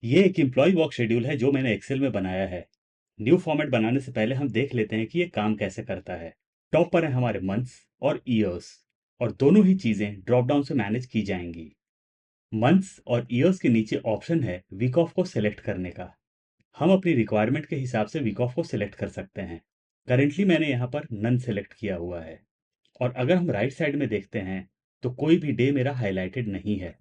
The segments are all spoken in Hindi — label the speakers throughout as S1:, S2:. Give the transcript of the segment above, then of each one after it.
S1: ये एक एम्प्लॉय वर्क शेड्यूल है जो मैंने एक्सेल में बनाया है। न्यू फॉर्मेट बनाने से पहले हम देख लेते हैं कि ये काम कैसे करता है। टॉप पर है हमारे मंथ्स और ईयर्स, और दोनों ही चीजें ड्रॉप डाउन से मैनेज की जाएंगी। मंथ्स और ईयर्स के नीचे ऑप्शन है वीक ऑफ को सिलेक्ट करने का। हम अपनी रिक्वायरमेंट के हिसाब से वीक ऑफ को सिलेक्ट कर सकते हैं। करेंटली मैंने यहाँ पर नन सेलेक्ट किया हुआ है। और अगर हम राइट साइड में देखते हैं तो कोई भी डे मेरा हाईलाइटेड नहीं है।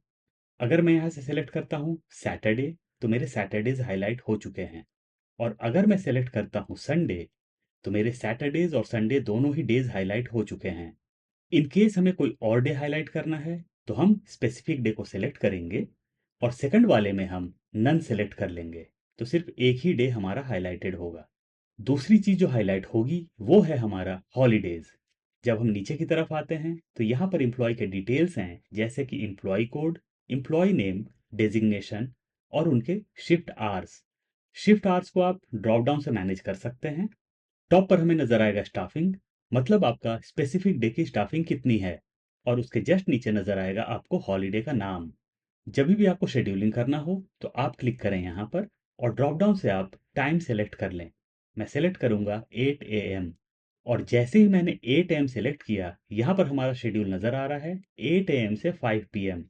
S1: अगर मैं यहाँ से सेलेक्ट करता हूँ सैटरडे, तो मेरे सैटरडेज हाईलाइट हो चुके हैं। और अगर मैं सेलेक्ट करता हूँ संडे, तो मेरे सैटरडेज और संडे दोनों ही डेज हाईलाइट हो चुके हैं। इन केस हमें कोई और डे हाईलाइट करना है तो हम स्पेसिफिक डे को सिलेक्ट करेंगे और सेकंड वाले में हम नन सेलेक्ट कर लेंगे, तो सिर्फ एक ही डे हमारा हाईलाइटेड होगा। दूसरी चीज जो हाईलाइट होगी वो है हमारा हॉलीडेज। जब हम नीचे की तरफ आते हैं तो यहाँ पर एम्प्लॉय के डिटेल्स हैं, जैसे कि employ code, employ name, designation और उनके शिफ्ट आवर्स। शिफ्ट आवर्स को आप ड्रॉप डाउन से मैनेज कर सकते हैं। टॉप पर हमें नजर आएगा स्टाफिंग, मतलब आपका स्पेसिफिक डे की स्टाफिंग कितनी है। और उसके जस्ट नीचे नजर आएगा आपको हॉलीडे का नाम। जब भी आपको शेड्यूलिंग करना हो तो आप क्लिक करें यहाँ पर और ड्रॉप डाउन से आप टाइम सेलेक्ट कर लें। मैं सेलेक्ट करूंगा 8 AM। और जैसे ही मैंने 8 AM सेलेक्ट किया, यहाँ पर हमारा शेड्यूल नजर आ रहा है 8 AM से 5 PM।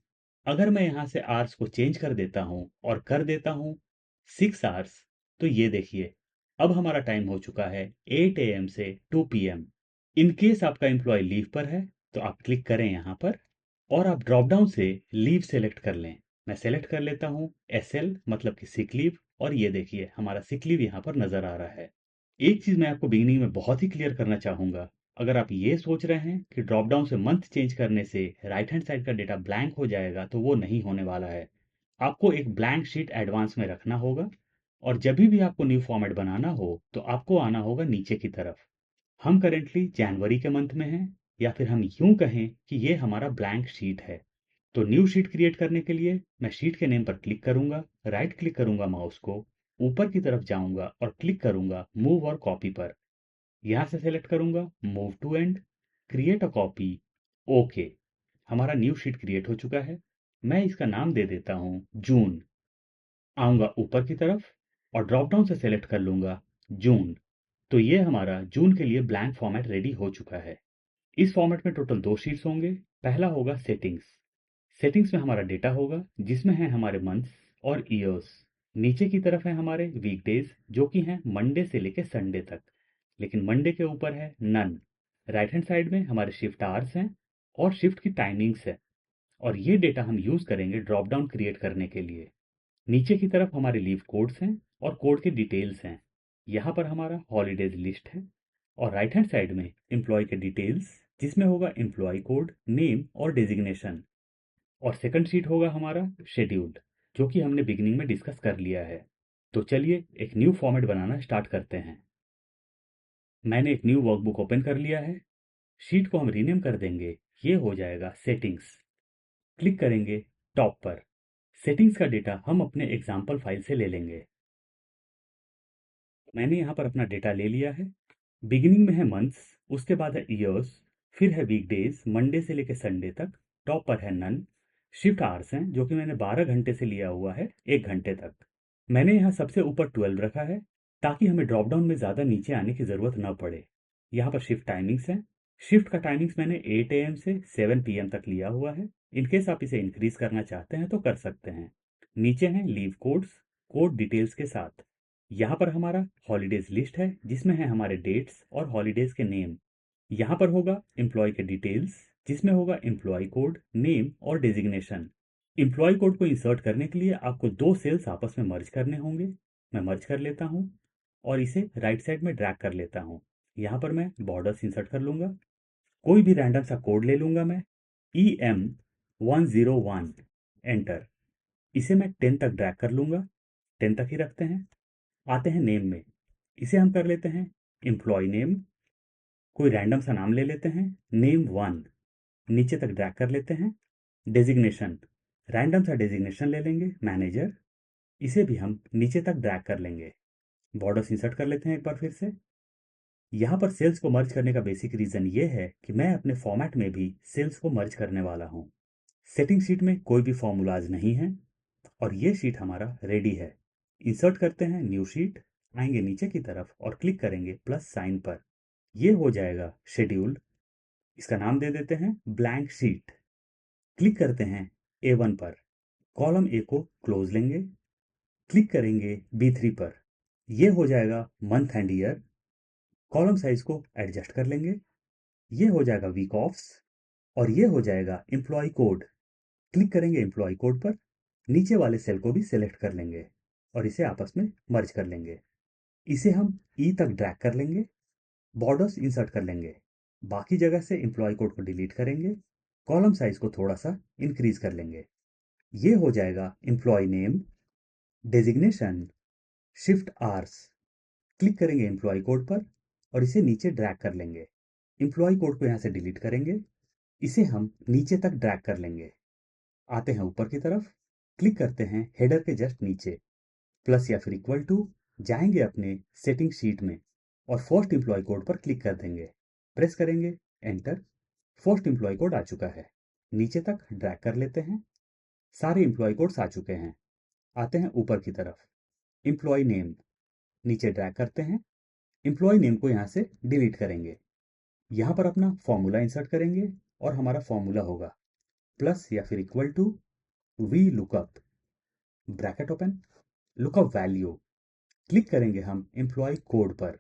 S1: अगर मैं यहाँ से आवर्स को चेंज कर देता हूँ और कर देता हूँ 6 आवर्स, तो ये देखिए अब हमारा टाइम हो चुका है 8 AM से 2 PM। इन केस आपका एम्प्लॉय लीव पर है तो आप क्लिक करें यहाँ पर और आप ड्रॉप डाउन से लीव सेलेक्ट कर लें। मैं सेलेक्ट कर लेता हूँ SL, मतलब कि सिक लीव, और ये देखिए हमारा सिक लीव यहाँ पर नजर आ रहा है। एक चीज मैं आपको बिगिनिंग में बहुत ही क्लियर करना चाहूंगा। अगर आप ये सोच रहे हैं कि ड्रॉप डाउन से मंथ चेंज करने से राइट हैंड साइड का डेटा ब्लैंक हो जाएगा, तो वो नहीं होने वाला है। आपको एक ब्लैंक शीट एडवांस में रखना होगा। और जब भी आपको न्यू फॉर्मेट बनाना हो तो आपको आना होगा नीचे की तरफ। हम करेंटली जनवरी के मंथ में हैं, या फिर हम यूं कहें कि ये हमारा ब्लैंक शीट है। तो न्यू शीट क्रिएट करने के लिए मैं शीट के नेम पर क्लिक करूंगा, राइट क्लिक करूंगा माउस को, ऊपर की तरफ जाऊंगा और क्लिक करूंगा मूव और कॉपी पर। यहां से सेलेक्ट करूंगा move to end, create a copy, okay. हमारा न्यू शीट क्रिएट हो चुका है। मैं इसका नाम दे देता हूं जून। आऊंगा ऊपर की तरफ और ड्रॉप डाउन से सेलेक्ट कर लूंगा जून। तो ये हमारा जून के लिए ब्लैंक फॉर्मेट रेडी हो चुका है। इस फॉर्मेट में टोटल दो शीट्स होंगे। पहला होगा सेटिंग्स। सेटिंग्स में हमारा डेटा होगा जिसमें है हमारे मंथ्स और ईयर्स। नीचे की तरफ है हमारे वीकडेज जो कि हैं मंडे से लेकर संडे तक, लेकिन मंडे के ऊपर है नन। राइट हैंड साइड में हमारे शिफ्ट आवर्स हैं और शिफ्ट की टाइमिंग्स है। और ये डेटा हम यूज करेंगे ड्रॉप डाउन क्रिएट करने के लिए। नीचे की तरफ हमारे लीव कोड्स हैं और कोड के डिटेल्स हैं। यहाँ पर हमारा हॉलीडेज लिस्ट है। और राइट हैंड साइड में एम्प्लॉय के डिटेल्स, जिसमें होगा एम्प्लॉय कोड, नेम और डेजिग्नेशन। और सेकंड शीट होगा हमारा शेड्यूल, जो कि हमने बिगिनिंग में डिस्कस कर लिया है। तो चलिए एक न्यू फॉर्मेट बनाना स्टार्ट करते हैं। मैंने एक न्यू वर्कबुक ओपन कर लिया है। शीट को हम रीनेम कर देंगे, ये हो जाएगा सेटिंग्स। क्लिक करेंगे टॉप पर। सेटिंग्स का डेटा हम अपने एग्जाम्पल फाइल से ले लेंगे। मैंने यहाँ पर अपना डेटा ले लिया है। बिगिनिंग में है मंथ्स, उसके बाद है ईयर्स, फिर है वीकडेज मंडे से लेकर संडे तक। टॉप पर है नन। शिफ्ट आवर्स हैं जो कि मैंने 12 घंटे से लिया हुआ है 1 घंटे तक। मैंने यहाँ सबसे ऊपर 12 रखा है ताकि हमें ड्रॉप डाउन में ज़्यादा नीचे आने की ज़रूरत ना पड़े। यहाँ पर शिफ्ट टाइमिंग्स हैं। शिफ्ट का टाइमिंग्स मैंने 8 AM से 7 PM तक लिया हुआ है। इनकेस आप इसे इंक्रीज करना चाहते हैं तो कर सकते हैं। नीचे हैं लीव कोड्स, कोड डिटेल्स के साथ। यहाँ पर हमारा हॉलीडेज लिस्ट है जिसमें है हमारे डेट्स और हॉलीडेज के नेम। यहाँ पर होगा एम्प्लॉय के डिटेल्स, जिसमें होगा एम्प्लॉय कोड, नेम और डेजिग्नेशन। एम्प्लॉय कोड को इंसर्ट करने के लिए आपको दो सेल्स आपस में मर्ज करने होंगे। मैं मर्ज कर लेता हूँ और इसे राइट साइड में ड्रैग कर लेता हूँ। यहाँ पर मैं बॉर्डर्स इंसर्ट कर लूंगा। कोई भी रैंडम सा कोड ले लूंगा मैं, EM101, एंटर। इसे मैं 10 तक ड्रैग कर लूंगा। 10 तक ही रखते हैं। आते हैं नेम में। इसे हम कर लेते हैं एम्प्लॉय नेम। कोई रैंडम सा नाम ले लेते हैं, नेम 1। नीचे तक ड्रैग कर लेते हैं। डेजिग्नेशन, रैंडम सा डेजिग्नेशन ले लेंगे, मैनेजर। इसे भी हम नीचे तक ड्रैग कर लेंगे। बॉर्डर्स इंसर्ट कर लेते हैं एक बार फिर से। यहाँ पर सेल्स को मर्ज करने का बेसिक रीजन ये है कि मैं अपने फॉर्मेट में भी सेल्स को मर्ज करने वाला हूँ। सेटिंग शीट में कोई भी फॉर्मूलाज नहीं है। और ये शीट हमारा रेडी है। इंसर्ट करते हैं न्यू शीट, आएंगे नीचे की तरफ और क्लिक करेंगे प्लस साइन पर। ये हो जाएगा शेड्यूल। इसका नाम दे देते हैं ब्लैंक शीट। क्लिक करते हैं A1 पर, कॉलम ए को क्लोज लेंगे, क्लिक करेंगे B3 पर। ये हो जाएगा month and year. Column size को एडजस्ट कर लेंगे। ये हो जाएगा वीक ऑफ्स और ये हो जाएगा एम्प्लॉय कोड। क्लिक करेंगे एम्प्लॉय कोड पर, नीचे वाले सेल को भी सिलेक्ट कर लेंगे और इसे आपस में मर्ज कर लेंगे। इसे हम ई तक ड्रैग कर लेंगे, बॉर्डर्स इंसर्ट कर लेंगे। बाकी जगह से एम्प्लॉय कोड को डिलीट करेंगे, कॉलम साइज को थोड़ा सा इंक्रीज कर लेंगे। ये हो जाएगा employ name, designation, shift hours. Click करेंगे एम्प्लॉय कोड पर और इसे नीचे ड्रैग कर लेंगे। एम्प्लॉय कोड को यहाँ से डिलीट करेंगे, इसे हम नीचे तक ड्रैग कर लेंगे। आते हैं ऊपर की तरफ, क्लिक करते हैं हेडर के जस्ट नीचे, प्लस या फिर इक्वल टू, जाएंगे अपने सेटिंग शीट में और फर्स्ट एम्प्लॉय कोड पर क्लिक कर देंगे। प्रेस करेंगे एंटर। फर्स्ट एम्प्लॉय कोड आ चुका है। नीचे तक ड्रैग कर लेते हैं। सारे एम्प्लॉय कोड्स आ चुके हैं। आते हैं ऊपर की तरफ, एम्प्लॉय नेम, नीचे ड्रैग करते हैं। एम्प्लॉय नेम को यहाँ से डिलीट करेंगे। यहाँ पर अपना फॉर्मूला इंसर्ट करेंगे और हमारा फॉर्मूला होगा प्लस या फिर equal to v lookup, bracket open, lookup value. Click करेंगे हम एम्प्लॉय कोड पर।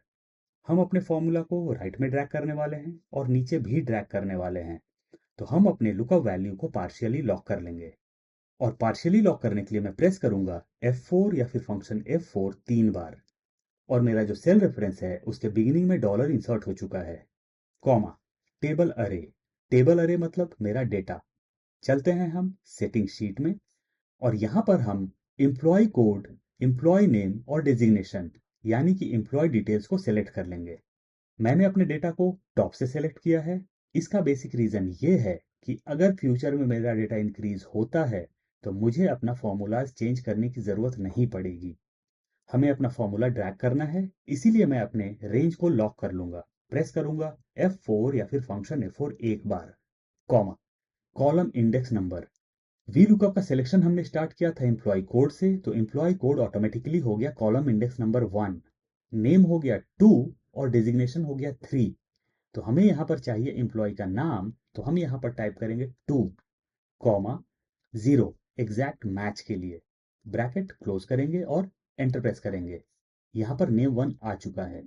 S1: हम अपने फॉर्मूला को राइट में ड्रैग करने वाले हैं और नीचे भी ड्रैग करने वाले हैं। तो हम अपने लुकअप वैल्यू को पार्शियली लॉक कर लेंगे और पार्शियली लॉक करने के लिए मैं प्रेस करूंगा F4 या फिर फंक्शन F4 3 बार। और मेरा जो सेल रेफरेंस है उसके बिगिनिंग में डॉलर इंसर्ट हो चुका है, कॉमा, टेबल अरे। टेबल अरे मतलब मेरा डेटा। चलते हैं हम सेटिंग शीट में और यहां पर हम एम्प्लॉय कोड, एम्प्लॉय नेम और डेजिग्नेशन यानी कि एम्प्लॉय डिटेल्स को सिलेक्ट कर लेंगे। मैंने अपने डेटा को टॉप से सिलेक्ट किया है। इसका बेसिक रीजन ये है कि अगर फ्यूचर में मेरा डेटा इंक्रीज होता है तो मुझे अपना फॉर्मूलाज चेंज करने की जरूरत नहीं पड़ेगी। हमें अपना फॉर्मूला ड्रैग करना है, इसीलिए मैं अपने रेंज को लॉक कर लूंगा। प्रेस करूंगा F4 या फिर फंक्शन F4 एक बार, comma, column index number. V lookup का सिलेक्शन हमने स्टार्ट किया था एम्प्लॉय कोड से, तो एम्प्लॉय कोड ऑटोमेटिकली हो गया कॉलम इंडेक्स नंबर 1, नेम हो गया 2 और डेजिग्नेशन हो गया 3। तो हमें यहां पर चाहिए एम्प्लॉय का नाम, तो हम यहां पर टाइप करेंगे 2, कॉमा, 0 एग्जैक्ट मैच के लिए। ब्रैकेट क्लोज करेंगे और एंटर प्रेस करेंगे। यहां पर नेम 1 आ चुका है।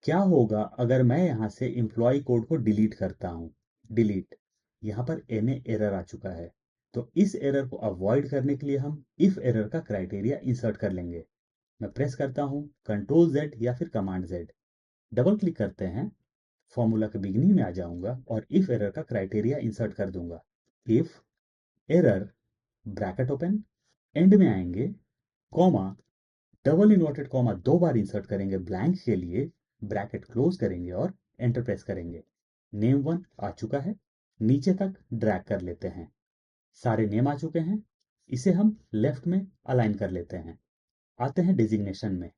S1: क्या होगा अगर मैं यहां से एम्प्लॉय कोड को डिलीट करता हूं? डिलीट, यहां पर NA एरर आ चुका है। तो इस एरर को अवॉइड करने के लिए हम इफ एरर का क्राइटेरिया इंसर्ट कर लेंगे। मैं प्रेस करता हूं कंट्रोल Z या फिर कमांड Z, डबल क्लिक करते हैं, फॉर्मूला के बिगिनिंग में आ जाऊंगा और इफ एरर का क्राइटेरिया इंसर्ट कर दूंगा। If error, bracket open, and में आएंगे, कॉमा, डबल इन्वर्टेड कॉमा 2 बार इंसर्ट करेंगे ब्लैंक के लिए, ब्रैकेट क्लोज करेंगे और एंटर प्रेस करेंगे। नेम 1 आ चुका है। नीचे तक ड्रैग कर लेते हैं। सारे नेम आ चुके हैं। इसे हम लेफ्ट में अलाइन कर लेते हैं। आते हैं डेजिग्नेशन में,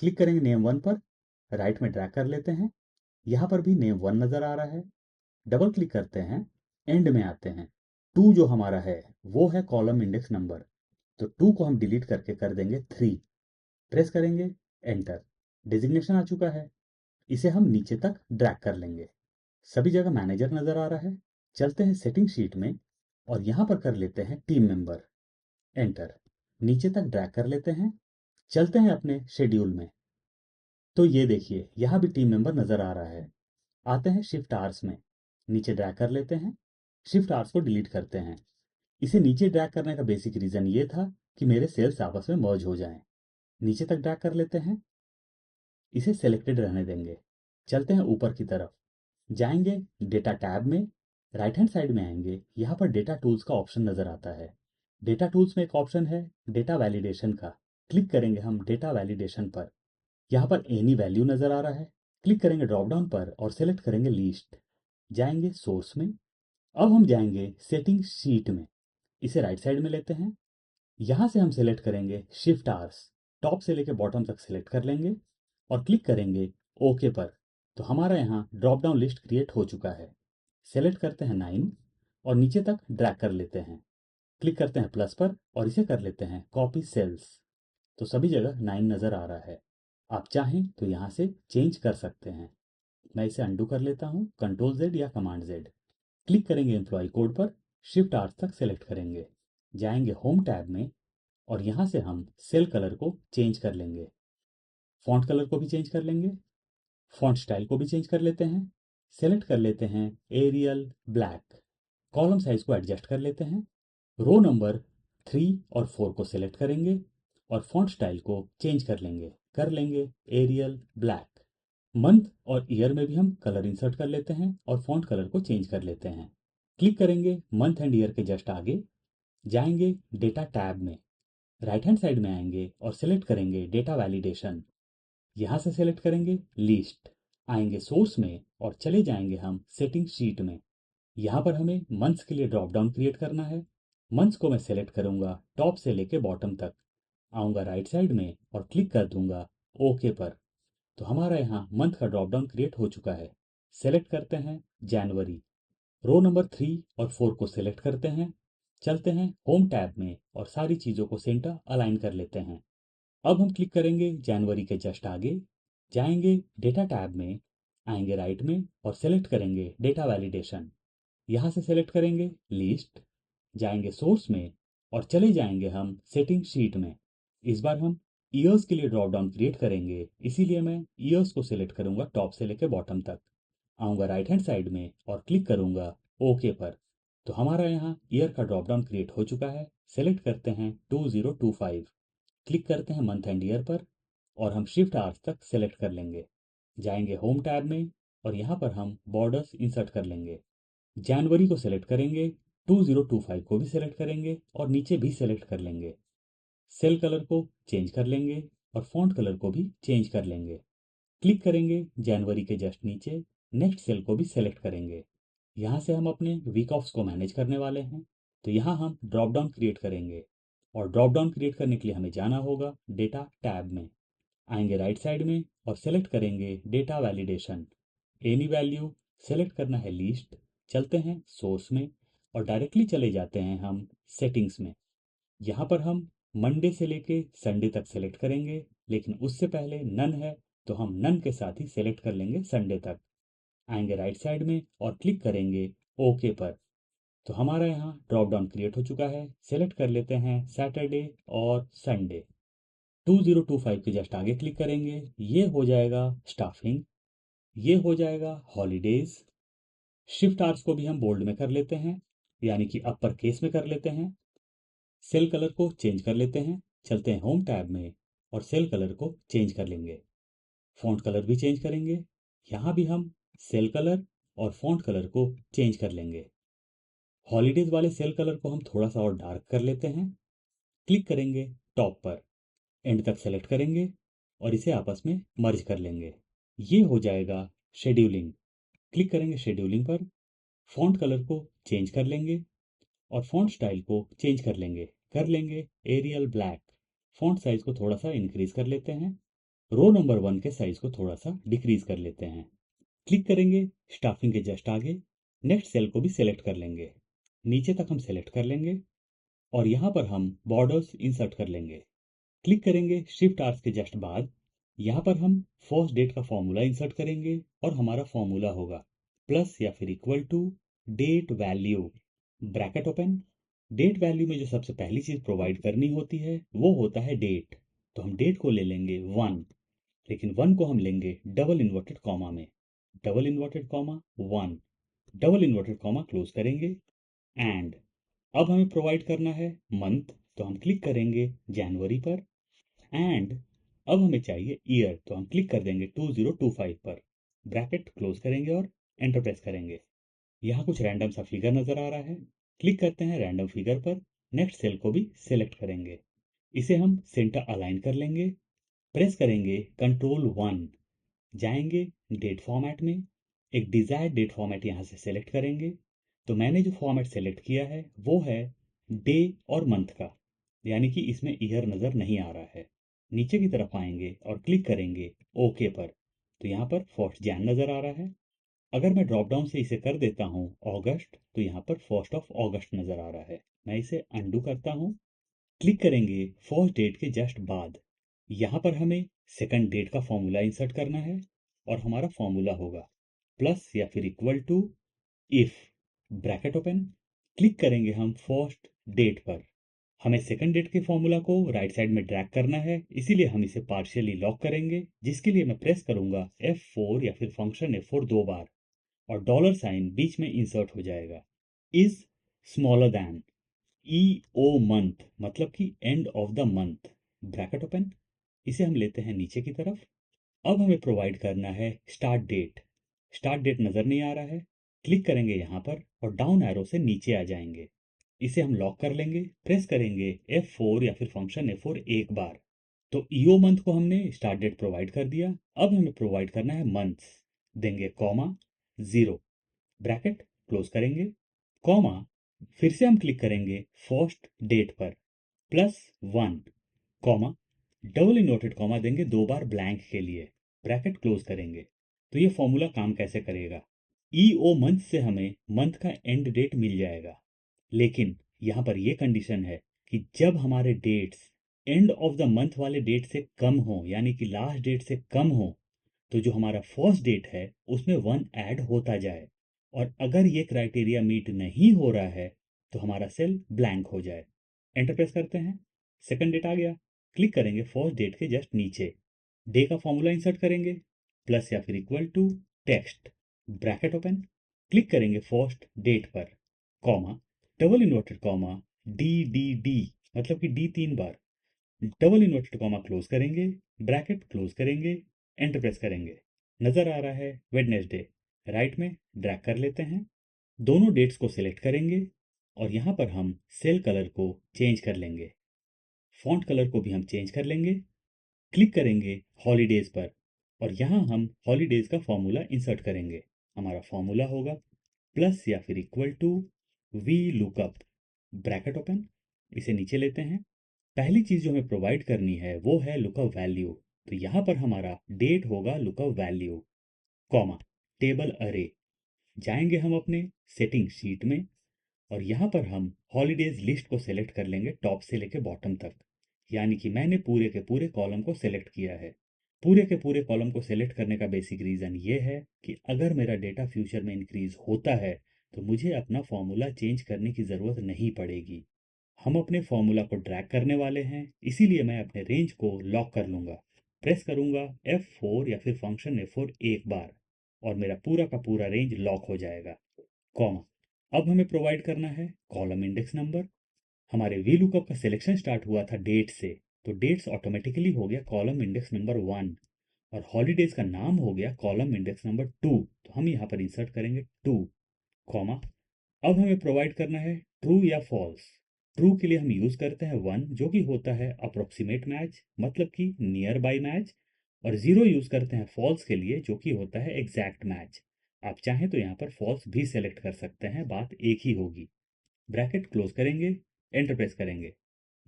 S1: क्लिक करेंगे नेम 1 पर, राइट में ड्रैग कर लेते हैं। यहां पर भी नेम 1 नजर आ रहा है। डबल क्लिक करते हैं, एंड में आते हैं। 2 जो हमारा है वो है कॉलम इंडेक्स नंबर, तो 2 को हम डिलीट करके कर देंगे 3। प्रेस करेंगे एंटर। डेजिग्नेशन आ चुका है। इसे हम नीचे तक ड्रैग कर लेंगे। सभी जगह मैनेजर नजर आ रहा है। चलते हैं सेटिंग शीट में और यहां पर कर लेते हैं टीम मेंबर, एंटर। नीचे तक ड्रैग कर लेते हैं। चलते हैं अपने शेड्यूल में, तो ये देखिए यहां भी टीम मेंबर नजर आ रहा है। आते हैं शिफ्ट आवर्स में, नीचे ड्रैग कर लेते हैं। शिफ्ट आवर्स को डिलीट करते हैं। इसे नीचे ड्रैग करने का बेसिक रीजन ये था कि मेरे सेल्स आपस में मर्ज हो जाएं। नीचे तक ड्रैग कर लेते हैं। इसे सेलेक्टेड रहने देंगे। चलते हैं ऊपर की तरफ, जाएंगे डेटा टैब में, राइट हैंड साइड में आएंगे। यहाँ पर डेटा टूल्स का ऑप्शन नजर आता है। डेटा टूल्स में एक ऑप्शन है डेटा वैलिडेशन का। क्लिक करेंगे हम डेटा वैलिडेशन पर। यहाँ पर एनी वैल्यू नजर आ रहा है। क्लिक करेंगे ड्रॉप डाउन पर और सेलेक्ट करेंगे लीस्ट। जाएंगे सोर्स में। अब हम जाएंगे सेटिंग शीट में, इसे राइट साइड में लेते हैं। यहां से हम सेलेक्ट करेंगे शिफ्ट आवर्स, टॉप से लेकर बॉटम तक सेलेक्ट कर लेंगे और क्लिक करेंगे ओके पर। तो हमारा यहाँ ड्रॉप डाउन लिस्ट क्रिएट हो चुका है। सेलेक्ट करते हैं 9 और नीचे तक ड्रैग कर लेते हैं। क्लिक करते हैं प्लस पर और इसे कर लेते हैं कॉपी सेल्स। तो सभी जगह 9 नज़र आ रहा है। आप चाहें तो यहाँ से चेंज कर सकते हैं। मैं इसे अंडू कर लेता हूँ, कंट्रोल Z या कमांड Z। क्लिक करेंगे एम्प्लॉय कोड पर, शिफ्ट आर्ट तक सेलेक्ट करेंगे, जाएंगे होम टैब में और यहाँ से हम सेल कलर को चेंज कर लेंगे, फॉन्ट कलर को भी चेंज कर लेंगे, फॉन्ट स्टाइल को भी चेंज कर लेते हैं, सेलेक्ट कर लेते हैं एरियल ब्लैक, कॉलम साइज को एडजस्ट कर लेते हैं, रो नंबर 3 और 4 को सेलेक्ट करेंगे और फॉन्ट स्टाइल को चेंज कर लेंगे एरियल ब्लैक। मंथ और ईयर में भी हम कलर इंसर्ट कर लेते हैं और फॉन्ट कलर को चेंज कर लेते हैं। क्लिक करेंगे मंथ एंड ईयर के जस्ट आगे, जाएंगे डेटा टैब में, राइट हैंड साइड में आएंगे और सेलेक्ट करेंगे डेटा वैलिडेशन। यहाँ से सेलेक्ट करेंगे लिस्ट, आएंगे सोर्स में और चले जाएंगे हम सेटिंग शीट में। यहाँ पर हमें मंथ्स के लिए ड्रॉप डाउन क्रिएट करना है। मंथ्स को मैं सेलेक्ट करूंगा टॉप से लेके बॉटम तक, आऊंगा राइट साइड में और क्लिक कर दूंगा ओके पर। तो हमारा यहाँ मंथ का ड्रॉप डाउन क्रिएट हो चुका है। सेलेक्ट करते हैं जनवरी, रो नंबर 3 और 4 को सेलेक्ट करते हैं, चलते हैं होम टैब में और सारी चीज़ों को सेंटर अलाइन कर लेते हैं। अब हम क्लिक करेंगे जनवरी के जस्ट आगे, जाएंगे डेटा टैब में, आएंगे राइट में और सेलेक्ट करेंगे डेटा वैलिडेशन। यहाँ से सेलेक्ट करेंगे लिस्ट, जाएंगे सोर्स में और चले जाएंगे हम सेटिंग शीट में। इस बार हम ईयर्स के लिए ड्रॉप डाउन क्रिएट करेंगे, इसीलिए मैं ईयर्स को सिलेक्ट करूंगा टॉप से लेकर बॉटम तक, आऊंगा राइट हैंड साइड में और क्लिक करूंगा ओके पर। तो हमारा यहाँ ईयर का ड्रॉप डाउन क्रिएट हो चुका है। सेलेक्ट करते हैं 2025, क्लिक करते हैं मंथ एंड ईयर पर और हम शिफ्ट आवर्स तक सेलेक्ट कर लेंगे, जाएंगे होम टैब में और यहाँ पर हम बॉर्डर्स इंसर्ट कर लेंगे। जनवरी को सेलेक्ट करेंगे, 2025 को भी सेलेक्ट करेंगे और नीचे भी सेलेक्ट कर लेंगे। सेल कलर को चेंज कर लेंगे और फॉन्ट कलर को भी चेंज कर लेंगे। क्लिक करेंगे जनवरी के जस्ट नीचे, नेक्स्ट सेल को भी सेलेक्ट करेंगे। यहाँ से हम अपने वीक ऑफ्स को मैनेज करने वाले हैं, तो यहाँ हम ड्रॉप डाउन क्रिएट करेंगे और ड्रॉप डाउन क्रिएट करने के लिए हमें जाना होगा डेटा टैब में, आएंगे राइट साइड में और सेलेक्ट करेंगे data validation. Any value select करना है लीस्ट, चलते हैं सोर्स में और डायरेक्टली चले जाते हैं हम सेटिंग्स में। यहाँ पर हम मंडे से लेके संडे तक सेलेक्ट करेंगे, लेकिन उससे पहले नन है तो हम नन के साथ ही सेलेक्ट कर लेंगे संडे तक, आएंगे राइट साइड में और क्लिक करेंगे ओके पर। तो हमारा यहाँ ड्रॉप डाउन क्रिएट हो चुका है। सेलेक्ट कर लेते हैं सैटरडे और संडे। 2025 के जस्ट आगे क्लिक करेंगे, ये हो जाएगा स्टाफिंग, ये हो जाएगा हॉलीडेज। शिफ्ट आवर्स को भी हम बोल्ड में कर लेते हैं, यानी कि अपर केस में कर लेते हैं। सेल कलर को चेंज कर लेते हैं, चलते हैं होम टैब में और सेल कलर को चेंज कर लेंगे, फॉन्ट कलर भी चेंज करेंगे। यहाँ भी हम सेल कलर और फॉन्ट कलर को चेंज कर लेंगे। हॉलीडेज वाले सेल कलर को हम थोड़ा सा और डार्क कर लेते हैं। क्लिक करेंगे टॉप पर, एंड तक सेलेक्ट करेंगे और इसे आपस में मर्ज कर लेंगे। ये हो जाएगा शेड्यूलिंग। क्लिक करेंगे शेड्यूलिंग पर, फॉन्ट कलर को चेंज कर लेंगे और फॉन्ट स्टाइल को चेंज कर लेंगे एरियल ब्लैक। फॉन्ट साइज को थोड़ा सा इंक्रीज कर लेते हैं, रो नंबर 1 के साइज को थोड़ा सा डिक्रीज कर लेते हैं। क्लिक करेंगे स्टाफिंग के जस्ट आगे, नेक्स्ट सेल को भी सेलेक्ट कर लेंगे, नीचे तक हम सेलेक्ट कर लेंगे और यहाँ पर हम बॉर्डर्स इंसर्ट कर लेंगे। क्लिक करेंगे शिफ्ट आर्स के जस्ट बाद, यहाँ पर हम फर्स्ट डेट का फॉर्मूला इंसर्ट करेंगे और हमारा फॉर्मूला होगा प्लस या फिर equal to date value, bracket open. Date value में जो सबसे पहली चीज प्रोवाइड करनी होती है वो होता है डेट। तो हम डेट को ले लेंगे 1, लेकिन 1 को हम लेंगे डबल इन्वर्टेड कॉमा में, double inverted comma 1, double inverted comma close करेंगे। एंड अब हमें प्रोवाइड करना है मंथ, तो हम क्लिक करेंगे जनवरी पर। एंड अब हमें चाहिए ईयर, तो हम क्लिक कर देंगे 2025 पर, ब्रैकेट क्लोज करेंगे और एंटर प्रेस करेंगे। यहाँ कुछ रैंडम सा फिगर नजर आ रहा है, क्लिक करते हैं रैंडम फिगर पर, नेक्स्ट सेल को भी सिलेक्ट करेंगे, इसे हम सेंटर अलाइन कर लेंगे, प्रेस करेंगे कंट्रोल 1, जाएंगे डेट फॉर्मेट में, एक डिजायर्ड डेट फॉर्मेट यहाँ से सेलेक्ट करेंगे। तो मैंने जो फॉर्मेट सेलेक्ट किया है वो है डे और मंथ का, यानी कि इसमें ईयर नज़र नहीं आ रहा है। नीचे की तरफ आएंगे और क्लिक करेंगे ओके पर, तो यहाँ पर फर्स्ट जैन नज़र आ रहा है। अगर मैं ड्रॉप डाउन से इसे कर देता हूँ अगस्त, तो यहाँ पर 1 ऑफ अगस्त नज़र आ रहा है। मैं इसे अंडू करता हूँ। क्लिक करेंगे फर्स्ट डेट के जस्ट बाद। यहाँ पर हमें सेकंड डेट का फॉर्मूला इंसर्ट करना है और हमारा फॉर्मूला होगा प्लस या फिर equal to if bracket open. Click करेंगे हम फर्स्ट डेट पर। हमें सेकंड डेट के फॉर्मूला को राइट साइड में ड्रैग करना है, इसीलिए हम इसे पार्शियली लॉक करेंगे, जिसके लिए मैं प्रेस करूंगा F4 या फिर फंक्शन F4 दो बार और डॉलर साइन बीच में इंसर्ट हो जाएगा। Is smaller than e o month मतलब कि end of the month bracket open. इसे हम लेते हैं नीचे की तरफ। अब हमें प्रोवाइड करना है स्टार्ट डेट। स्टार्ट डेट नज़र नहीं आ रहा है। क्लिक करेंगे यहाँ पर और डाउन एरो से नीचे आ जाएंगे। इसे हम लॉक कर लेंगे, प्रेस करेंगे F4 या फिर फंक्शन F4 एक बार। तो ईओ मंथ को हमने स्टार्ट डेट प्रोवाइड कर दिया। अब हमें प्रोवाइड करना है मंथ्स। देंगे कॉमा 0 ब्रैकेट क्लोज करेंगे कॉमा। फिर से हम क्लिक करेंगे फर्स्ट डेट पर plus 1 comma double inverted comma देंगे दो बार ब्लैंक के लिए, ब्रैकेट क्लोज करेंगे। तो ये फॉर्मूला काम कैसे करेगा? ई ओ मंथ से हमें मंथ का एंड डेट मिल जाएगा, लेकिन यहाँ पर ये कंडीशन है कि जब हमारे dates end of the month वाले डेट से कम हो, यानी कि लास्ट डेट से कम हो, तो जो हमारा फर्स्ट डेट है उसमें 1 ऐड होता जाए। और अगर ये क्राइटेरिया मीट नहीं हो रहा है तो हमारा सेल ब्लैंक हो जाए। एंटर प्रेस करते हैं, सेकंड डेट आ गया। क्लिक करेंगे फर्स्ट डेट के जस्ट नीचे, डे का फॉर्मूला इंसर्ट करेंगे प्लस या फिर equal to text bracket open. Click करेंगे फर्स्ट डेट पर comma double inverted comma d मतलब कि डी तीन बार, डबल इन्वर्टेड कॉमा क्लोज करेंगे, ब्रैकेट क्लोज करेंगे, एंटर प्रेस करेंगे। नजर आ रहा है वेडनेसडे। राइट में ड्रैग कर लेते हैं, दोनों डेट्स को सिलेक्ट करेंगे और यहाँ पर हम सेल कलर को चेंज कर लेंगे, फॉन्ट कलर को भी हम चेंज कर लेंगे। क्लिक करेंगे हॉलीडेज पर और यहाँ हम हॉलीडेज का फॉर्मूला इंसर्ट करेंगे। हमारा फॉर्मूला होगा प्लस या फिर equal to v lookup bracket open. इसे नीचे लेते हैं। पहली चीज जो हमें प्रोवाइड करनी है वो है लुकअप वैल्यू। तो यहाँ पर हमारा डेट होगा लुकअप वैल्यू कॉमा टेबल अरे। जाएंगे हम अपने सेटिंग शीट में और यहाँ पर हम हॉलीडेज लिस्ट को सेलेक्ट कर लेंगे टॉप से लेके बॉटम तक। यानी कि मैंने पूरे के पूरे कॉलम को सेलेक्ट किया है। पूरे के पूरे कॉलम को सेलेक्ट करने का बेसिक रीज़न ये है कि अगर मेरा डेटा फ्यूचर में इंक्रीज होता है तो मुझे अपना फॉर्मूला चेंज करने की ज़रूरत नहीं पड़ेगी। हम अपने फॉर्मूला को ड्रैग करने वाले हैं, इसीलिए मैं अपने रेंज को लॉक कर लूँगा। प्रेस करूँगा F4 या फिर फंक्शन F4 एक बार और मेरा पूरा का पूरा रेंज लॉक हो जाएगा कॉमा। अब हमें प्रोवाइड करना है कॉलम इंडेक्स नंबर। हमारे वी लुकअप का सिलेक्शन स्टार्ट हुआ था डेट से, तो डेट्स ऑटोमेटिकली हो गया कॉलम इंडेक्स नंबर 1 और हॉलीडेज का नाम हो गया कॉलम इंडेक्स नंबर 2। तो हम यहाँ पर इंसर्ट करेंगे 2 कॉमा। अब हमें प्रोवाइड करना है ट्रू या फॉल्स। ट्रू के लिए हम यूज करते हैं 1 जो कि होता है अप्रोक्सीमेट मैच मतलब कि नियर बाय मैच, और 0 यूज करते हैं फॉल्स के लिए जो कि होता है एग्जैक्ट मैच। आप चाहें तो यहाँ पर फॉल्स भी सेलेक्ट कर सकते हैं, बात एक ही होगी। ब्रैकेट क्लोज करेंगे, एंटर प्रेस करेंगे।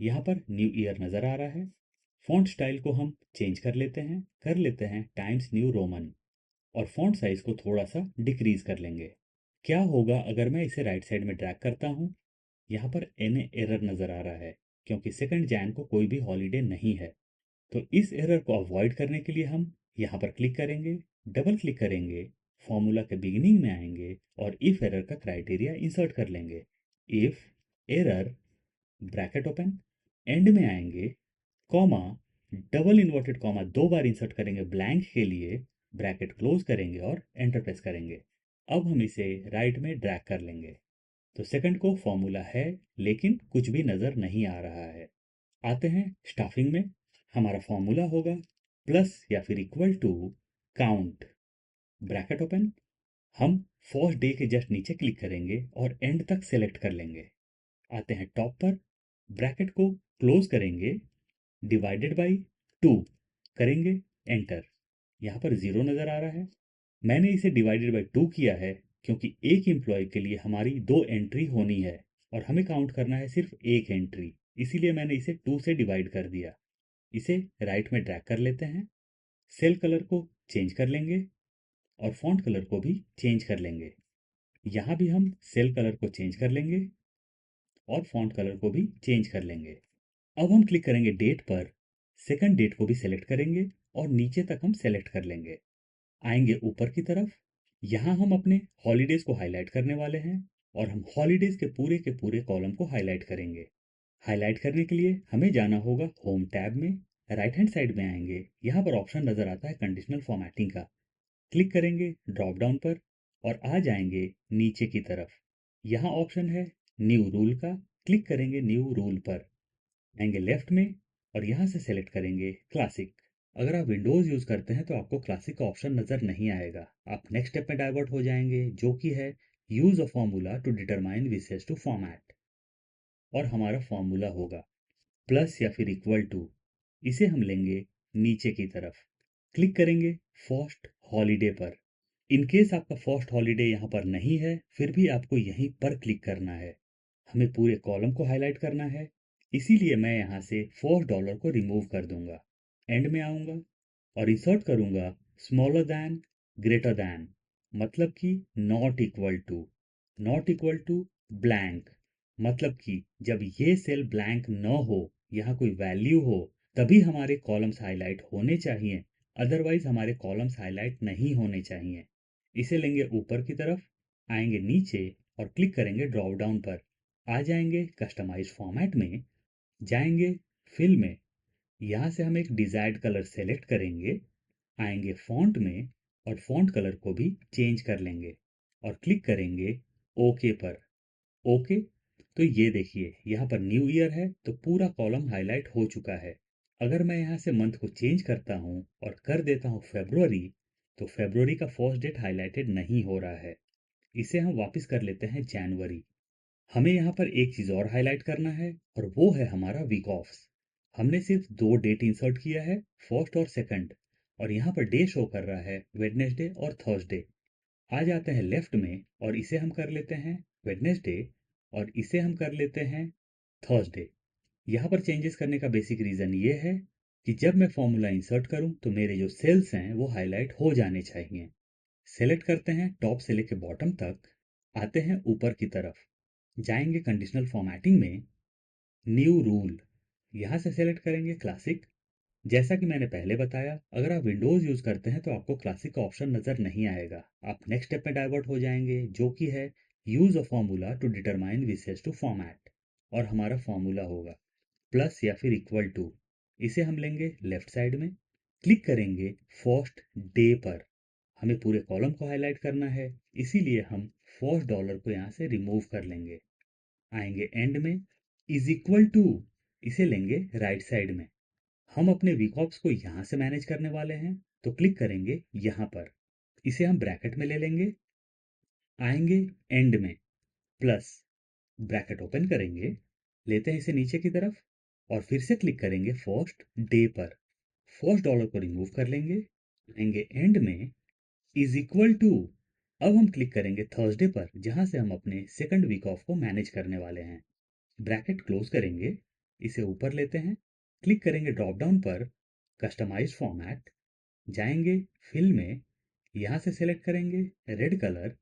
S1: यहाँ पर न्यू ईयर नज़र आ रहा है। फॉन्ट स्टाइल को हम चेंज कर लेते हैं टाइम्स न्यू रोमन और फॉन्ट साइज को थोड़ा सा डिक्रीज कर लेंगे। क्या होगा अगर मैं इसे राइट साइड में ड्रैग करता हूँ? यहाँ पर एन एरर नज़र आ रहा है क्योंकि सेकंड जैन को कोई भी हॉलीडे नहीं है। तो इस एरर को अवॉइड करने के लिए हम यहाँ पर क्लिक करेंगे, डबल क्लिक करेंगे, फॉर्मूला के बिगिनिंग में आएंगे और इफ एरर का क्राइटेरिया इंसर्ट कर लेंगे। If error bracket open, and में आएंगे कॉमा, डबल इन्वर्टेड कॉमा दो बार इंसर्ट करेंगे ब्लैंक के लिए, ब्रैकेट क्लोज करेंगे और एंटर प्रेस करेंगे। अब हम इसे राइट में ड्रैग कर लेंगे। तो सेकंड को फॉर्मूला है लेकिन कुछ भी नज़र नहीं आ रहा है। आते हैं स्टाफिंग में। हमारा फॉर्मूला होगा प्लस या फिर equal to count bracket open. हम फर्स्ट डे के जस्ट नीचे क्लिक करेंगे और एंड तक सेलेक्ट कर लेंगे। आते हैं टॉप पर, ब्रैकेट को क्लोज करेंगे, डिवाइडेड बाई 2 करेंगे, एंटर। यहाँ पर 0 नज़र आ रहा है। मैंने इसे डिवाइडेड बाई 2 किया है क्योंकि एक एम्प्लॉय के लिए हमारी 2 एंट्री होनी है और हमें काउंट करना है सिर्फ एक एंट्री, इसीलिए मैंने इसे 2 से डिवाइड कर दिया। इसे राइट में ड्रैग कर लेते हैं, सेल कलर को चेंज कर लेंगे और फॉन्ट कलर को भी चेंज कर लेंगे। यहाँ भी हम सेल कलर को चेंज कर लेंगे और फॉन्ट कलर को भी चेंज कर लेंगे। अब हम क्लिक करेंगे डेट पर, सेकंड डेट को भी सेलेक्ट करेंगे और नीचे तक हम सेलेक्ट कर लेंगे। आएंगे ऊपर की तरफ, यहाँ हम अपने हॉलीडेज को हाईलाइट करने वाले हैं और हम हॉलीडेज के पूरे कॉलम को हाईलाइट करेंगे। हाईलाइट करने के लिए हमें जाना होगा होम टैब में, राइट हैंड साइड में आएंगे, यहाँ पर ऑप्शन नज़र आता है कंडीशनल फॉर्मेटिंग का। क्लिक करेंगे ड्रॉप डाउन पर और आ जाएंगे नीचे की तरफ। यहाँ ऑप्शन है न्यू रूल का, क्लिक करेंगे न्यू रूल पर। आएंगे लेफ्ट में और यहाँ से सेलेक्ट करेंगे क्लासिक। अगर आप विंडोज़ यूज़ करते हैं तो आपको क्लासिक का ऑप्शन नज़र नहीं आएगा। आप नेक्स्ट स्टेप में डाइवर्ट हो जाएंगे, जो कि है use a formula to determine wishes to format. और हमारा फॉर्मूला होगा प्लस या फिर इक्वल टू। इसे हम लेंगे नीचे की तरफ, क्लिक करेंगे फर्स्ट हॉलीडे पर। इन केस आपका फर्स्ट हॉलीडे यहाँ पर नहीं है, फिर भी आपको यहीं पर क्लिक करना है। हमें पूरे कॉलम को हाईलाइट करना है, इसीलिए मैं यहाँ से फर्स्ट डॉलर को रिमूव कर दूंगा। एंड में आऊँगा और इंसर्ट करूँगा स्मॉलर दैन ग्रेटर दैन, मतलब कि नॉट इक्वल टू ब्लैंक, मतलब कि जब ये सेल ब्लैंक न हो, यहाँ कोई वैल्यू हो, तभी हमारे कॉलम्स हाईलाइट होने चाहिए, अदरवाइज हमारे कॉलम्स हाईलाइट नहीं होने चाहिए। इसे लेंगे ऊपर की तरफ, आएंगे नीचे और क्लिक करेंगे ड्रॉप डाउन पर। आ जाएंगे कस्टमाइज फॉर्मेट में, जाएंगे फिल में, यहाँ से हम एक डिजायर्ड कलर सेलेक्ट करेंगे। आएंगे फॉन्ट में और फॉन्ट कलर को भी चेंज कर लेंगे और क्लिक करेंगे ओके पर। ओके, तो ये देखिए यहाँ पर न्यू ईयर है तो पूरा कॉलम हाईलाइट हो चुका है। अगर मैं यहाँ से मंथ को चेंज करता हूँ और कर देता हूँ फेब्रुअरी, तो फेब्रुअरी का फर्स्ट डेट हाईलाइटेड नहीं हो रहा है। इसे हम वापस कर लेते हैं जनवरी। हमें यहाँ पर एक चीज़ और हाईलाइट करना है और वो है हमारा वीक ऑफ्स। हमने सिर्फ दो डेट इंसर्ट किया है, फर्स्ट और सेकंड, और यहाँ पर डे शो कर रहा है वेडनेसडे और थर्सडे। आ जाते हैं लेफ्ट में और इसे हम कर लेते हैं वेडनेसडे और इसे हम कर लेते हैं थर्सडे। यहाँ पर चेंजेस करने का बेसिक रीज़न ये है कि जब मैं फॉर्मूला इंसर्ट करूँ तो मेरे जो सेल्स हैं वो हाईलाइट हो जाने चाहिए। सेलेक्ट करते हैं टॉप से लेके बॉटम तक, आते हैं ऊपर की तरफ, जाएंगे कंडीशनल फॉर्मेटिंग में, न्यू रूल, यहाँ से सेलेक्ट करेंगे क्लासिक। जैसा कि मैंने पहले बताया, अगर आप विंडोज़ यूज़ करते हैं तो आपको क्लासिक का ऑप्शन नज़र नहीं आएगा। आप नेक्स्ट स्टेप में डाइवर्ट हो जाएंगे, जो कि है use a formula to determine wishes to format. और हमारा फॉर्मूला होगा प्लस या फिर इक्वल टू। इसे हम लेंगे लेफ्ट साइड में, क्लिक करेंगे फर्स्ट डे पर। हमें पूरे कॉलम को हाईलाइट करना है, इसीलिए हम फर्स्ट डॉलर को यहाँ से रिमूव कर लेंगे। आएंगे एंड में, इज इक्वल टू, इसे लेंगे राइट साइड में। हम अपने वीकॉप्स को यहाँ से मैनेज करने वाले हैं, तो क्लिक करेंगे यहाँ पर, इसे हम ब्रैकेट में ले लेंगे। आएंगे एंड में, प्लस, ब्रैकेट ओपन करेंगे, लेते हैं इसे नीचे की तरफ और फिर से क्लिक करेंगे फर्स्ट डे पर। फर्स्ट डॉलर को रिमूव कर लेंगे। आएंगे एंड में, इज इक्वल टू, अब हम क्लिक करेंगे थर्सडे पर, जहां से हम अपने सेकंड वीक ऑफ को मैनेज करने वाले हैं। ब्रैकेट क्लोज करेंगे, इसे ऊपर लेते हैं, क्लिक करेंगे ड्रॉप डाउन पर, कस्टमाइज फॉर्मेट, जाएंगे फिल में, यहाँ से सेलेक्ट करेंगे रेड कलर,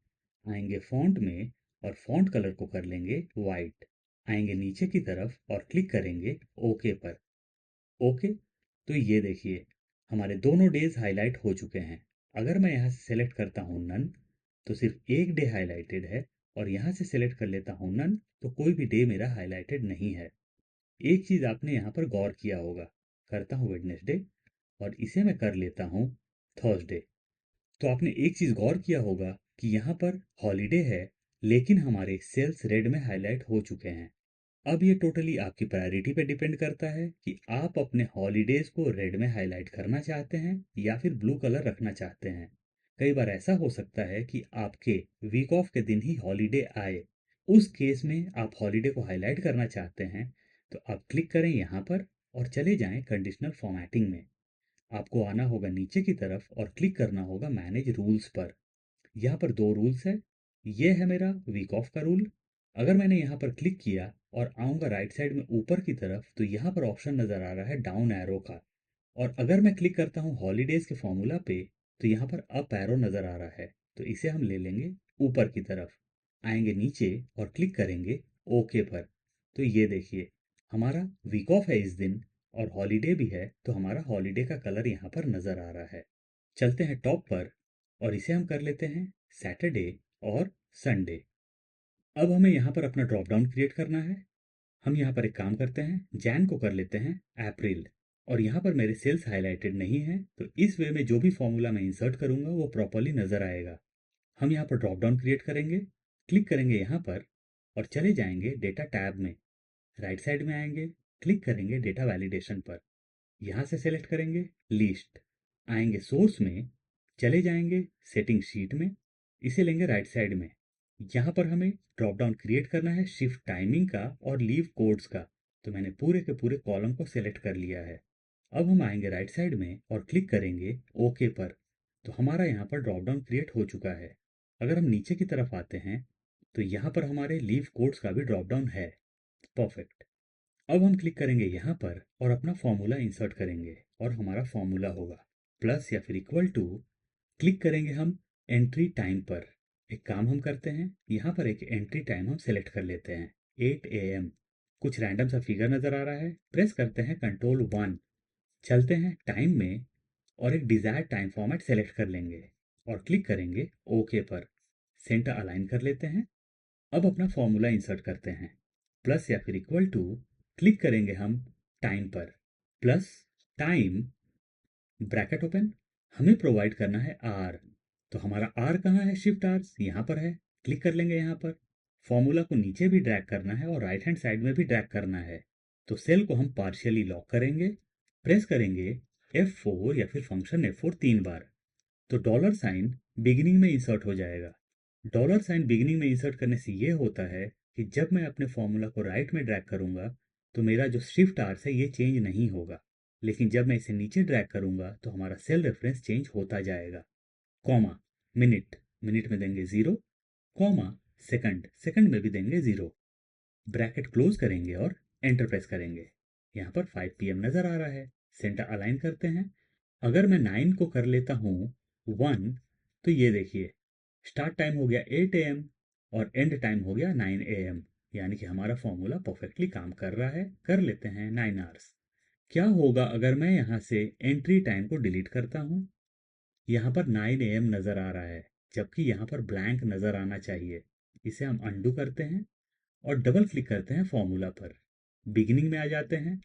S1: आएंगे फॉन्ट में और फॉन्ट कलर को कर लेंगे वाइट। आएंगे नीचे की तरफ और क्लिक करेंगे ओके पर। ओके, तो ये देखिए हमारे दोनों डेज हाईलाइट हो चुके हैं। अगर मैं यहाँ से सेलेक्ट करता हूँ नन, तो सिर्फ एक डे हाईलाइटेड है, और यहाँ से सेलेक्ट कर लेता हूँ नन, तो कोई भी डे मेरा हाईलाइटेड नहीं है। एक चीज़ आपने यहाँ पर गौर किया होगा, करता हूँ वेडनेसडे और इसे मैं कर लेता हूँ थर्सडे, तो आपने एक चीज़ गौर किया होगा कि यहाँ पर हॉलीडे है, लेकिन हमारे सेल्स रेड में हाईलाइट हो चुके हैं। अब ये टोटली आपकी प्रायोरिटी पे डिपेंड करता है कि आप अपने हॉलीडेज को रेड में हाईलाइट करना चाहते हैं या फिर ब्लू कलर रखना चाहते हैं। कई बार ऐसा हो सकता है कि आपके वीक ऑफ के दिन ही हॉलीडे आए। उस केस में आप हॉलीडे को हाईलाइट करना चाहते हैं, तो आप क्लिक करें यहाँ पर और चले जाएं कंडीशनल फॉर्मेटिंग में। आपको आना होगा नीचे की तरफ और क्लिक करना होगा मैनेज रूल्स पर। यहाँ पर दो रूल्स है, ये है मेरा वीक ऑफ का रूल। अगर मैंने यहाँ पर क्लिक किया और आऊँगा राइट साइड में ऊपर की तरफ, तो यहाँ पर ऑप्शन नज़र आ रहा है डाउन एरो का। और अगर मैं क्लिक करता हूँ हॉलीडेज के फॉर्मूला पे, तो यहाँ पर अप एरो नज़र आ रहा है, तो इसे हम ले लेंगे ऊपर की तरफ। आएंगे नीचे और क्लिक करेंगे ओके पर। तो ये देखिए, हमारा वीक ऑफ है इस दिन और हॉलीडे भी है, तो हमारा हॉलीडे का कलर यहाँ पर नज़र आ रहा है। चलते हैं टॉप पर और इसे हम कर लेते हैं सैटरडे और संडे। अब हमें यहाँ पर अपना ड्रॉप डाउन क्रिएट करना है। हम यहाँ पर एक काम करते हैं, जैन को कर लेते हैं अप्रैल, और यहाँ पर मेरे सेल्स हाईलाइटेड नहीं है, तो इस वे में जो भी फॉर्मूला मैं इंसर्ट करूँगा वो प्रॉपरली नज़र आएगा। हम यहाँ पर ड्रॉप डाउन क्रिएट करेंगे, क्लिक करेंगे यहाँ पर और चले जाएंगे डेटा टैब में। राइट साइड में आएंगे, क्लिक करेंगे डेटा वैलिडेशन पर, यहाँ से सेलेक्ट करेंगे लिस्ट, आएंगे सोर्स में, चले जाएंगे सेटिंग शीट में, इसे लेंगे राइट साइड में। यहाँ पर हमें ड्रॉप डाउन क्रिएट करना है शिफ्ट टाइमिंग का और लीव कोड्स का, तो मैंने पूरे के पूरे कॉलम को सेलेक्ट कर लिया है। अब हम आएंगे राइट साइड में और क्लिक करेंगे ओके पर, तो हमारा यहाँ पर ड्रॉप डाउन क्रिएट हो चुका है। अगर हम नीचे की तरफ आते हैं तो यहाँ पर हमारे लीव कोड्स का भी ड्रॉप डाउन है। परफेक्ट। अब हम क्लिक करेंगे यहाँ पर और अपना फॉर्मूला इंसर्ट करेंगे और हमारा फॉर्मूला होगा प्लस या फिर इक्वल टू, क्लिक करेंगे हम एंट्री टाइम पर। एक काम हम करते हैं, यहाँ पर एक एंट्री टाइम हम सेलेक्ट कर लेते हैं 8 AM। कुछ रैंडम सा फिगर नज़र आ रहा है, प्रेस करते हैं Ctrl+1, चलते हैं टाइम में और एक डिज़ायर्ड टाइम फॉर्मेट सेलेक्ट कर लेंगे और क्लिक करेंगे ओके पर। सेंटर अलाइन कर लेते हैं। अब अपना फॉर्मूला इंसर्ट करते हैं, प्लस या फिर इक्वल टू, क्लिक करेंगे हम टाइम पर, प्लस टाइम ब्रैकेट ओपन, हमें प्रोवाइड करना है आर, तो हमारा आर कहाँ है, शिफ्ट आर्स यहाँ पर है, क्लिक कर लेंगे यहाँ पर। फॉर्मूला को नीचे भी ड्रैग करना है और राइट हैंड साइड में भी ड्रैग करना है, तो सेल को हम पार्शियली लॉक करेंगे, प्रेस करेंगे F4 या फिर फंक्शन F4 3 बार, तो डॉलर साइन बिगिनिंग में इंसर्ट हो जाएगा। डॉलर साइन बिगिनिंग में इंसर्ट करने से ये होता है कि जब मैं अपने फॉर्मूला को राइट में ड्रैग करूंगा तो मेरा जो शिफ्ट आर्स है ये चेंज नहीं होगा, लेकिन जब मैं इसे नीचे ड्रैग करूंगा तो हमारा सेल रेफरेंस चेंज होता जाएगा। कॉमा मिनट, मिनट में देंगे 0, कॉमा सेकंड, सेकंड में भी देंगे 0। ब्रैकेट क्लोज करेंगे और एंटर प्रेस करेंगे। यहाँ पर 5 PM नजर आ रहा है, सेंटर अलाइन करते हैं। अगर मैं 9 को कर लेता हूँ 1, तो ये देखिए स्टार्ट टाइम हो गया 8 AM और एंड टाइम हो गया 9 AM, यानी कि हमारा फॉर्मूला परफेक्टली काम कर रहा है। कर लेते हैं 9 आवर्स। क्या होगा अगर मैं यहाँ से एंट्री टाइम को डिलीट करता हूँ? यहाँ पर 9 AM नज़र आ रहा है, जबकि यहाँ पर ब्लैंक नज़र आना चाहिए। इसे हम अंडू करते हैं और डबल क्लिक करते हैं फॉर्मूला पर, बिगिनिंग में आ जाते हैं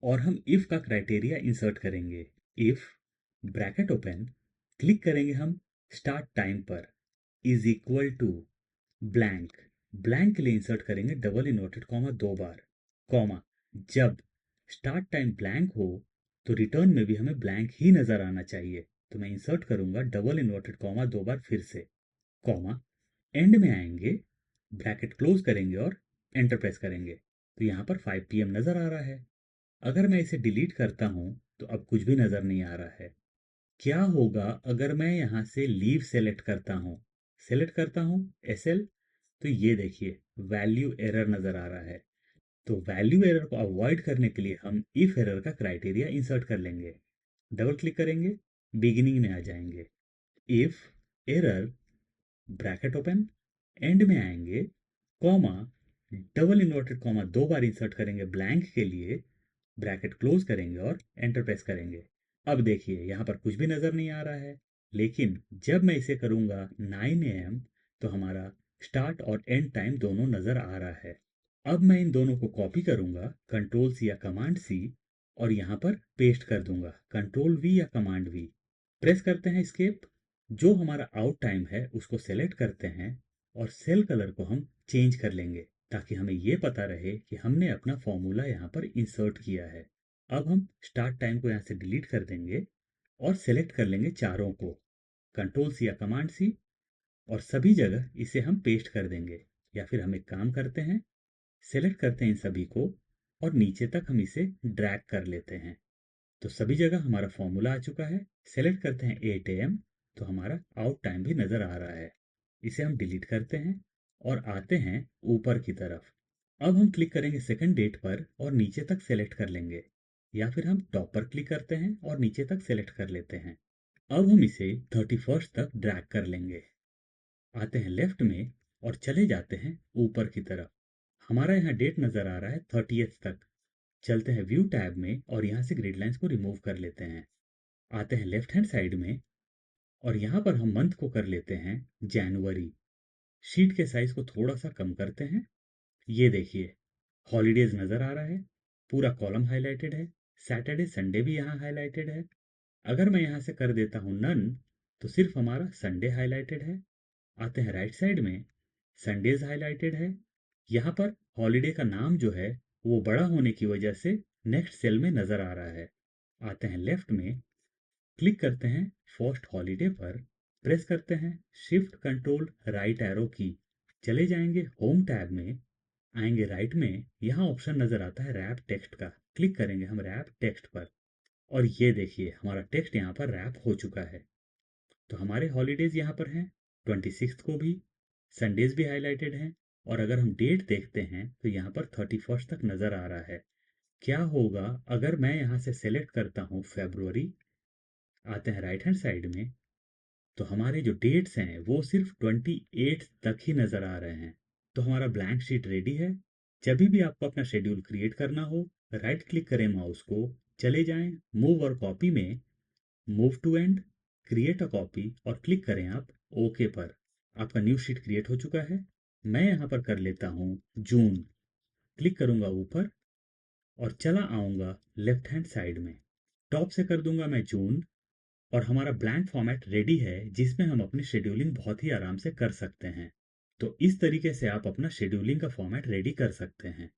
S1: और हम इफ का क्राइटेरिया इंसर्ट करेंगे। इफ ब्रैकेट ओपन, क्लिक करेंगे हम स्टार्ट टाइम पर, is equal to blank, blank के लिए इंसर्ट करेंगे डबल इन्वर्टेड कॉमा 2 बार, कॉमा जब स्टार्ट टाइम ब्लैंक हो तो रिटर्न में भी हमें ब्लैंक ही नजर आना चाहिए, तो मैं इंसर्ट करूंगा डबल इन्वर्टेड कॉमा 2 बार फिर से, कॉमा एंड में आएंगे, ब्रैकेट क्लोज करेंगे और एंटर प्रेस करेंगे, तो यहाँ पर 5 PM नजर आ रहा है। अगर मैं इसे डिलीट करता हूं तो अब कुछ भी नजर नहीं आ रहा है। क्या होगा अगर मैं यहाँ से लीव सेलेक्ट करता हूँ? सेलेक्ट करता हूँ SL, तो ये देखिए वैल्यू एरर नजर आ रहा है। तो वैल्यू एरर को अवॉइड करने के लिए हम इफ एरर का क्राइटेरिया इंसर्ट कर लेंगे। डबल क्लिक करेंगे, बिगिनिंग में आ जाएंगे, if error bracket open, and में आएंगे, कॉमा डबल इन्वर्टेड कॉमा 2 बार इंसर्ट करेंगे ब्लैंक के लिए, ब्रैकेट क्लोज करेंगे और एंटर प्रेस करेंगे। अब देखिए यहाँ पर कुछ भी नज़र नहीं आ रहा है, लेकिन जब मैं इसे करूँगा 9 AM तो हमारा स्टार्ट और एंड टाइम दोनों नज़र आ रहा है। अब मैं इन दोनों को कॉपी करूँगा, कंट्रोल C या कमांड C, और यहाँ पर पेस्ट कर दूंगा, कंट्रोल V या कमांड V। प्रेस करते हैं एस्केप। जो हमारा आउट टाइम है उसको सेलेक्ट करते हैं और सेल कलर को हम चेंज कर लेंगे ताकि हमें ये पता रहे कि हमने अपना फॉर्मूला यहाँ पर इंसर्ट किया है। अब हम स्टार्ट टाइम को यहाँ से डिलीट कर देंगे और सेलेक्ट कर लेंगे चारों को, कंट्रोल C या कमांड C, और सभी जगह इसे हम पेस्ट कर देंगे। या फिर हम एक काम करते हैं, सेलेक्ट करते हैं इन सभी को और नीचे तक हम इसे ड्रैग कर लेते हैं, तो सभी जगह हमारा फॉर्मूला आ चुका है। सेलेक्ट करते हैं 8 AM, तो हमारा आउट टाइम भी नज़र आ रहा है। इसे हम डिलीट करते हैं और आते हैं ऊपर की तरफ। अब हम क्लिक करेंगे सेकंड डेट पर और नीचे तक सेलेक्ट कर लेंगे, या फिर हम टॉप पर क्लिक करते हैं और नीचे तक सेलेक्ट कर लेते हैं। अब हम इसे 31st तक ड्रैग कर लेंगे, आते हैं लेफ्ट में और चले जाते हैं ऊपर की तरफ। हमारा यहाँ डेट नज़र आ रहा है 30th तक। चलते हैं व्यू टैब में और यहाँ से ग्रिड लाइंस को रिमूव कर लेते हैं। आते हैं लेफ्ट हैंड साइड में और यहाँ पर हम मंथ को कर लेते हैं जनवरी। शीट के साइज को थोड़ा सा कम करते हैं। ये देखिए, हॉलीडेज नज़र आ रहा है, पूरा कॉलम हाईलाइटेड है, सैटरडे संडे भी यहाँ हाईलाइटेड है। अगर मैं यहाँ से कर देता हूँ नन, तो सिर्फ हमारा संडे हाईलाइटेड है। आते हैं राइट साइड में, संडेज हाईलाइटेड है। यहाँ पर हॉलीडे का नाम जो है वो बड़ा होने की वजह से नेक्स्ट सेल में नज़र आ रहा है। आते हैं लेफ्ट में, क्लिक करते हैं फर्स्ट हॉलीडे पर, प्रेस करते हैं शिफ्ट कंट्रोल राइट एरो की, चले जाएंगे होम टैब में, आएंगे राइट में, यहाँ ऑप्शन नज़र आता है रैप टेक्स्ट का, क्लिक करेंगे हम रैप टेक्स्ट पर और ये देखिए हमारा टेक्स्ट यहाँ पर रैप हो चुका है। तो हमारे हॉलीडेज यहाँ पर हैं, 26 को भी, संडेज भी हाईलाइटेड हैं और अगर हम डेट देखते हैं तो यहाँ पर 31st तक नज़र आ रहा है। क्या होगा अगर मैं यहाँ से सेलेक्ट करता हूँ फरवरी, आते हैं राइट हैंड साइड में, तो हमारे जो डेट्स हैं वो सिर्फ 28 तक ही नज़र आ रहे हैं। तो हमारा ब्लैंक शीट रेडी है। जब भी आपको अपना शेड्यूल क्रिएट करना हो, राइट क्लिक करें माउस को, चले जाएं मूव और कॉपी में, move to end, create a copy और क्लिक करें आप ओके पर। आपका न्यू शीट क्रिएट हो चुका है। मैं यहाँ पर कर लेता हूँ जून, क्लिक करूँगा ऊपर और चला आऊँगा लेफ्ट हैंड साइड में, टॉप से कर दूंगा मैं जून और हमारा ब्लैंक फॉर्मेट रेडी है जिसमें हम अपनी शेड्यूलिंग बहुत ही आराम से कर सकते हैं। तो इस तरीके से आप अपना शेड्यूलिंग का फॉर्मेट रेडी कर सकते हैं।